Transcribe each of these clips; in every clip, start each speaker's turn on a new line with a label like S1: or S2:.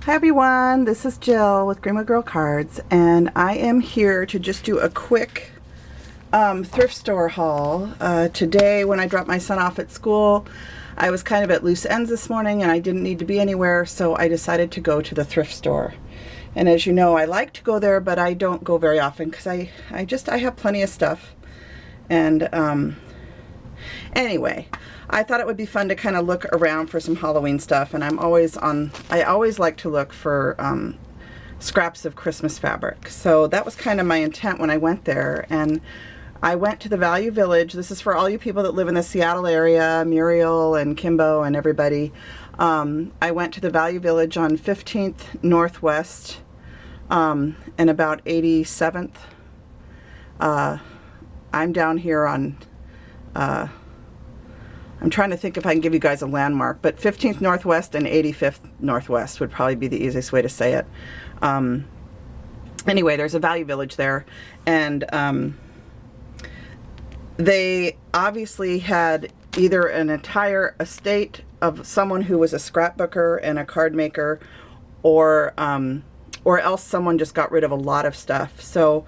S1: Hi everyone, this is Jill with Greenwood Girl Cards, and I am here to just do a quick thrift store haul. Today when I dropped my son off at school, I was kind of at loose ends this morning and I didn't need to be anywhere, so I decided to go to the thrift store. And as you know, I like to go there, but I don't go very often because I have plenty of stuff. And anyway, I thought it would be fun to kind of look around for some Halloween stuff, and I always like to look for scraps of Christmas fabric. So that was kind of my intent when I went there, and I went to the Value Village. This is for all you people that live in the Seattle area, Muriel and Kimbo and everybody. I went to the Value Village on 15th Northwest and about 87th. I'm down here on I'm trying to think if I can give you guys a landmark, but 15th Northwest and 85th Northwest would probably be the easiest way to say it. Anyway, there's a Value Village there, and they obviously had either an entire estate of someone who was a scrapbooker and a card maker, or else someone just got rid of a lot of stuff. So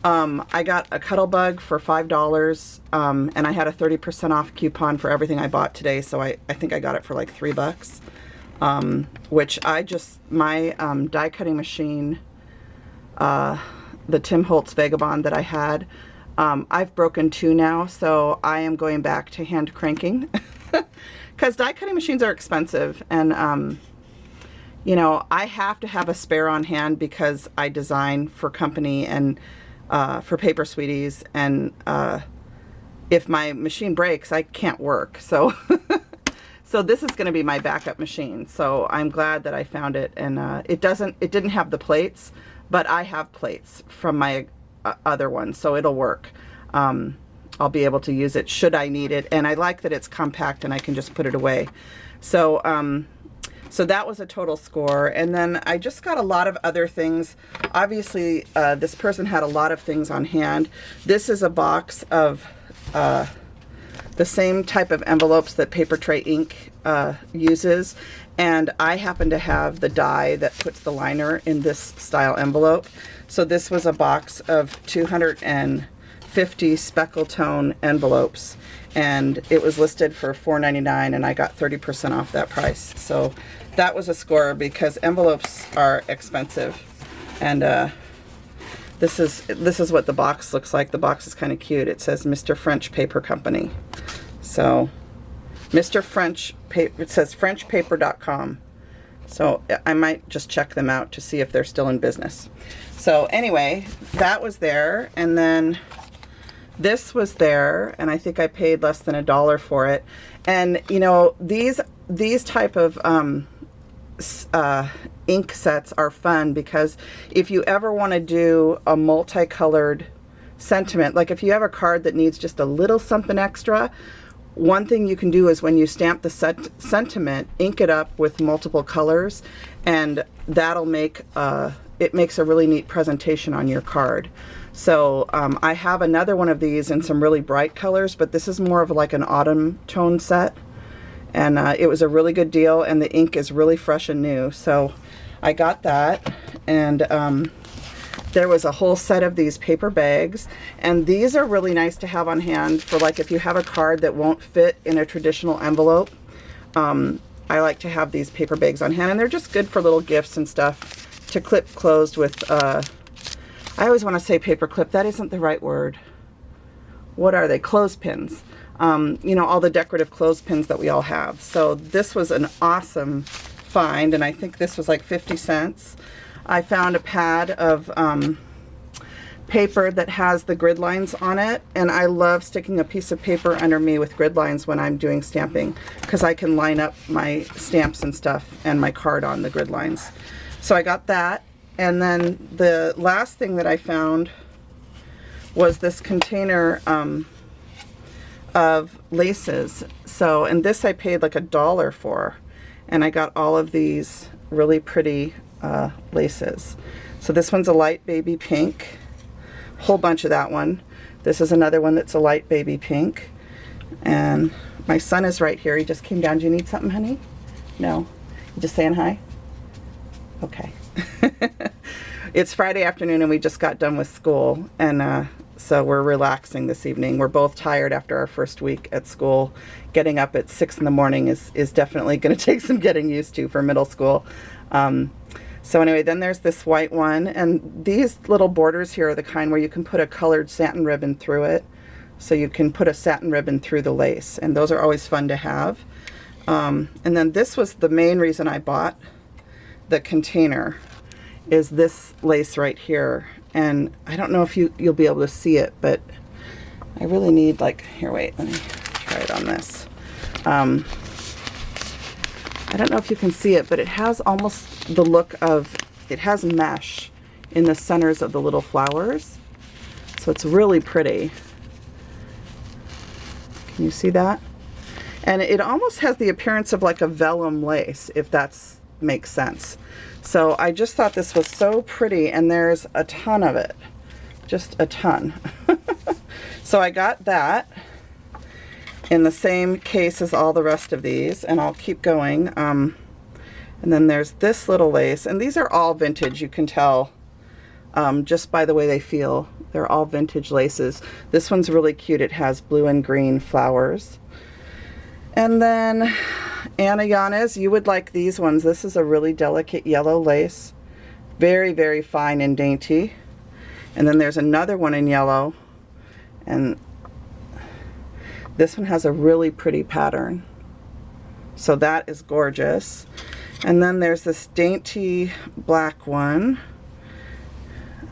S1: I got a Cuttlebug for $5, and I had a 30% off coupon for everything I bought today, so I think I got it for like $3, which my die cutting machine, the Tim Holtz Vagabond that I had, I've broken 2 now, so I am going back to hand cranking because die cutting machines are expensive, and you know, I have to have a spare on hand because I design for company and for Paper Sweeties, and if my machine breaks, I can't work. So so this is going to be my backup machine. So I'm glad that I found it, and it didn't have the plates, but I have plates from my other one, so it'll work. I'll be able to use it should I need it, and I like that it's compact and I can just put it away. So so that was a total score. And then I just got a lot of other things. Obviously, this person had a lot of things on hand. This is a box of the same type of envelopes that Paper Tray Ink uses. And I happen to have the die that puts the liner in this style envelope. So this was a box of 250 speckle tone envelopes, and it was listed for $4.99, and I got 30% off that price. So that was a score because envelopes are expensive. And this is what the box looks like. The box is kind of cute. It says Mr. French Paper Company. So Mr. French Paper, it says frenchpaper.com. So I might just check them out to see if they're still in business. So anyway, that was there, and then this was there, and I think I paid less than $1 for it. And you know, these type of ink sets are fun because if you ever want to do a multicolored sentiment, like if you have a card that needs just a little something extra, one thing you can do is when you stamp the sentiment, ink it up with multiple colors, and that'll make it makes a really neat presentation on your card. So I have another one of these in some really bright colors, but this is more of like an autumn tone set, and it was a really good deal, and the ink is really fresh and new, so I got that. And there was a whole set of these paper bags, and these are really nice to have on hand for like if you have a card that won't fit in a traditional envelope. I like to have these paper bags on hand, and they're just good for little gifts and stuff to clip closed with I always want to say paper clip. That isn't the right word. What are they? Clothespins. You know, all the decorative clothespins that we all have. So this was an awesome find, and I think this was like 50 cents. I found a pad of paper that has the grid lines on it, and I love sticking a piece of paper under me with grid lines when I'm doing stamping because I can line up my stamps and stuff and my card on the grid lines. So I got that. And then the last thing that I found was this container of laces. So, and this I paid like $1 for, and I got all of these really pretty laces. So this one's a light baby pink, whole bunch of that one. This is another one that's a light baby pink, and my son is right here. He just came down. Do you need something, honey? No. You just saying hi? Okay. It's Friday afternoon and we just got done with school, and so we're relaxing this evening. We're both tired after our first week at school. Getting up at 6 in the morning is definitely going to take some getting used to for middle school. So anyway, then there's this white one, and these little borders here are the kind where you can put a colored satin ribbon through it. So you can put a satin ribbon through the lace, and those are always fun to have. And then this was the main reason I bought the container, is this lace right here. And I don't know if you'll be able to see it, but I really need, like, here, wait, let me try it on this. I don't know if you can see it, but it has almost the look of, it has mesh in the centers of the little flowers. So it's really pretty. Can you see that? And it almost has the appearance of like a vellum lace, if that makes sense. So I just thought this was so pretty, and there's a ton of it. Just a ton. So I got that in the same case as all the rest of these, and I'll keep going. And then there's this little lace, and these are all vintage, you can tell just by the way they feel. They're all vintage laces. This one's really cute. It has blue and green flowers. And then Anna Yanez, you would like these ones. This is a really delicate yellow lace. Very, very fine and dainty. And then there's another one in yellow. And this one has a really pretty pattern. So that is gorgeous. And then there's this dainty black one.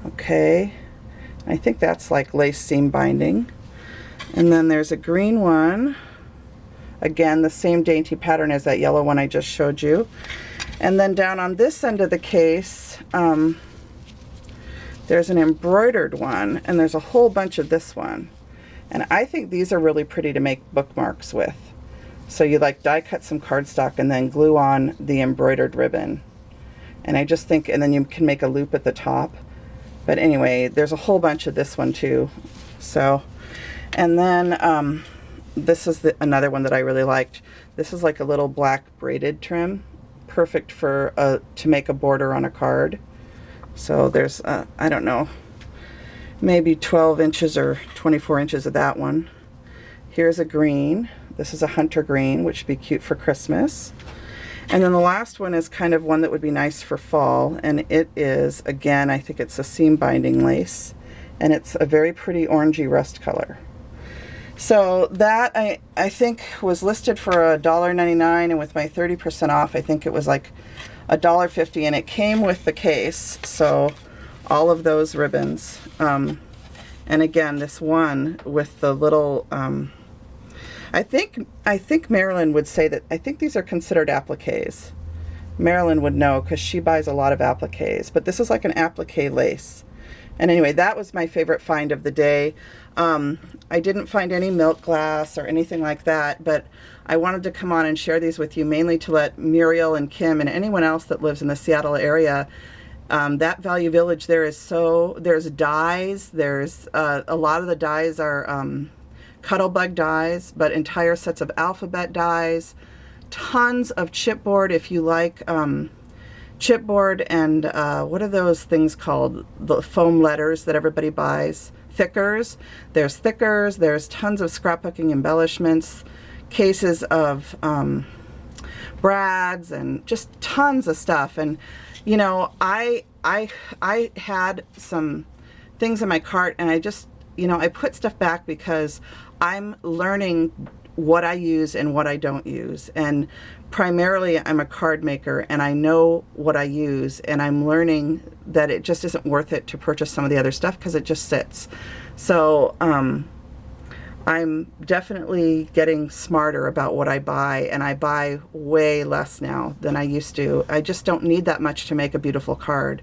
S1: Okay. I think that's like lace seam binding. And then there's a green one. Again, the same dainty pattern as that yellow one I just showed you. And then down on this end of the case, there's an embroidered one, and there's a whole bunch of this one. And I think these are really pretty to make bookmarks with. So you like die cut some cardstock and then glue on the embroidered ribbon. And I just think, and then you can make a loop at the top. But anyway, there's a whole bunch of this one too. So, and then this is another one that I really liked. This is like a little black braided trim, perfect for to make a border on a card. So there's I don't know, maybe 12 inches or 24 inches of that one. Here's a green. This is a hunter green, which would be cute for Christmas. And then the last one is kind of one that would be nice for fall, and it is, again, I think it's a seam binding lace, and it's a very pretty orangey rust color. So that I think was listed for $1.99, and with my 30% off, I think it was like $1.50, and it came with the case. So all of those ribbons, and again, this one with the little I think Marilyn would say that I think these are considered appliques. Marilyn would know because she buys a lot of appliques, but this is like an applique lace. And anyway, that was my favorite find of the day. I didn't find any milk glass or anything like that, but I wanted to come on and share these with you, mainly to let Muriel and Kim and anyone else that lives in the Seattle area. That Value Village there is there's dyes. There's a lot of the dyes are Cuttlebug dies, but entire sets of alphabet dies, tons of chipboard if you like chipboard, and what are those things called, the foam letters that everybody buys, thickers. There's thickers, there's tons of scrapbooking embellishments, cases of brads, and just tons of stuff. And you know, I had some things in my cart, and I just, you know, I put stuff back because I'm learning what I use and what I don't use. And primarily I'm a card maker, and I know what I use, and I'm learning that it just isn't worth it to purchase some of the other stuff because it just sits. So I'm definitely getting smarter about what I buy, and I buy way less now than I used to. I just don't need that much to make a beautiful card.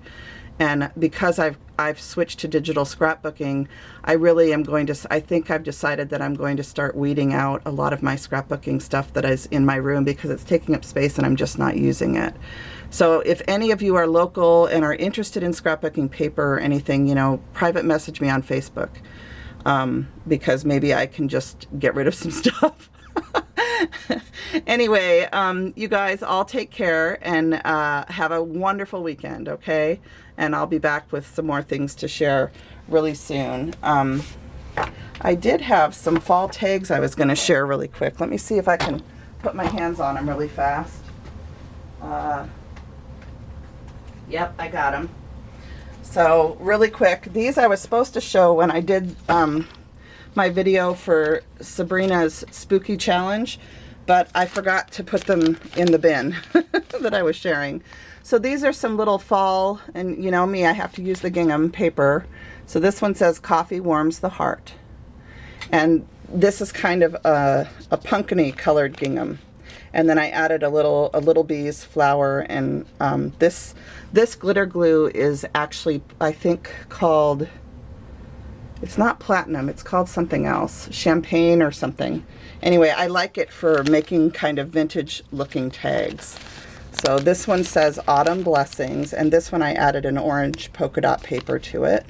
S1: And because I've switched to digital scrapbooking, I really am going to, I think I've decided that I'm going to start weeding out a lot of my scrapbooking stuff that is in my room because it's taking up space and I'm just not using it. So if any of you are local and are interested in scrapbooking paper or anything, you know, private message me on Facebook, because maybe I can just get rid of some stuff. Anyway, you guys all take care and have a wonderful weekend, okay? And I'll be back with some more things to share really soon. I did have some fall tags I was going to share really quick. Let me see if I can put my hands on them really fast. Yep, I got them. So really quick, these I was supposed to show when I did my video for Sabrina's Spooky Challenge, but I forgot to put them in the bin that I was sharing. So these are some little fall, and you know me, I have to use the gingham paper. So this one says Coffee Warms the Heart. And this is kind of a pumpkin-y colored gingham. And then I added a little bees flower, and this glitter glue is actually, I think, called, it's not platinum, it's called something else, champagne or something. Anyway, I like it for making kind of vintage looking tags. So this one says Autumn Blessings, and this one I added an orange polka dot paper to it.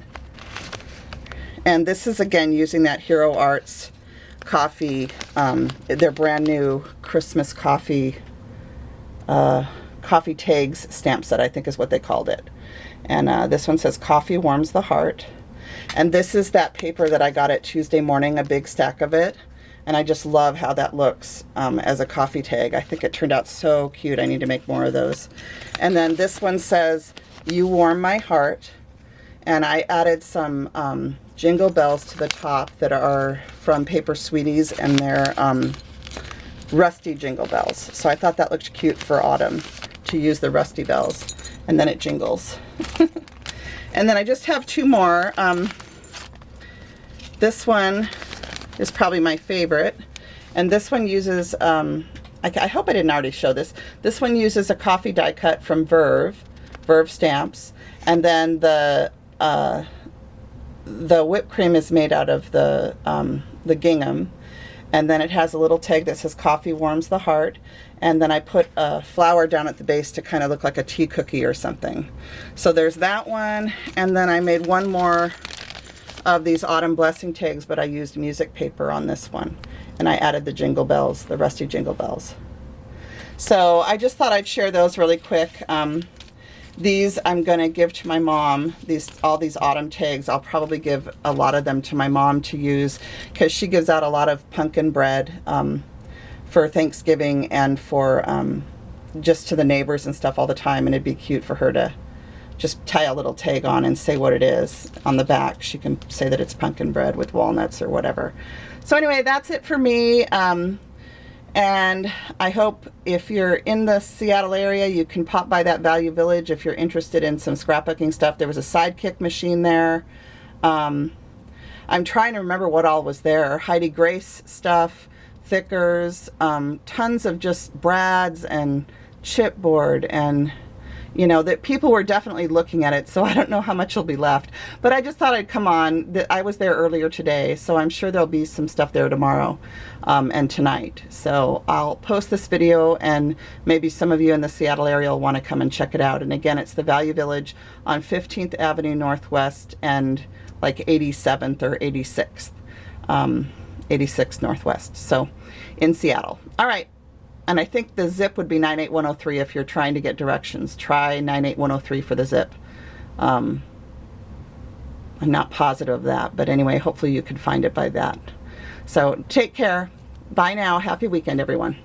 S1: And this is again using that Hero Arts coffee, their brand new Christmas coffee tags stamp set, I think is what they called it. And this one says Coffee Warms the Heart. And this is that paper that I got at Tuesday Morning, a big stack of it. And I just love how that looks as a coffee tag. I think it turned out so cute. I need to make more of those. And then this one says You Warm My Heart. And I added some jingle bells to the top that are from Paper Sweeties, and they're rusty jingle bells. So I thought that looked cute for autumn to use the rusty bells, and then it jingles. And then I just have two more. This one is probably my favorite, and this one uses, I hope I didn't already show this. This one uses a coffee die cut from Verve stamps, and then the whipped cream is made out of the gingham, and then it has a little tag that says Coffee Warms the Heart, and then I put a flower down at the base to kind of look like a tea cookie or something. So there's that one, and then I made one more of these Autumn Blessing tags, but I used music paper on this one, and I added the jingle bells, the rusty jingle bells. So I just thought I'd share those really quick. These I'm going to give to my mom, all these autumn tags. I'll probably give a lot of them to my mom to use, because she gives out a lot of pumpkin bread for Thanksgiving and for just to the neighbors and stuff all the time, and it'd be cute for her to just tie a little tag on and say what it is on the back. She can say that it's pumpkin bread with walnuts or whatever. So anyway, that's it for me. And I hope if you're in the Seattle area, you can pop by that Value Village if you're interested in some scrapbooking stuff. There was a Sidekick machine there. I'm trying to remember what all was there. Heidi Grace stuff, thickers, tons of just brads and chipboard, and you know, that people were definitely looking at it, so I don't know how much will be left. But I just thought I'd come on. I was there earlier today, so I'm sure there'll be some stuff there tomorrow and tonight. So I'll post this video, and maybe some of you in the Seattle area will want to come and check it out. And again, it's the Value Village on 15th Avenue Northwest and like 87th or 86th, 86th Northwest, so in Seattle. All right. And I think the zip would be 98103 if you're trying to get directions. Try 98103 for the zip. I'm not positive of that, but anyway, hopefully you can find it by that. So take care. Bye now. Happy weekend, everyone.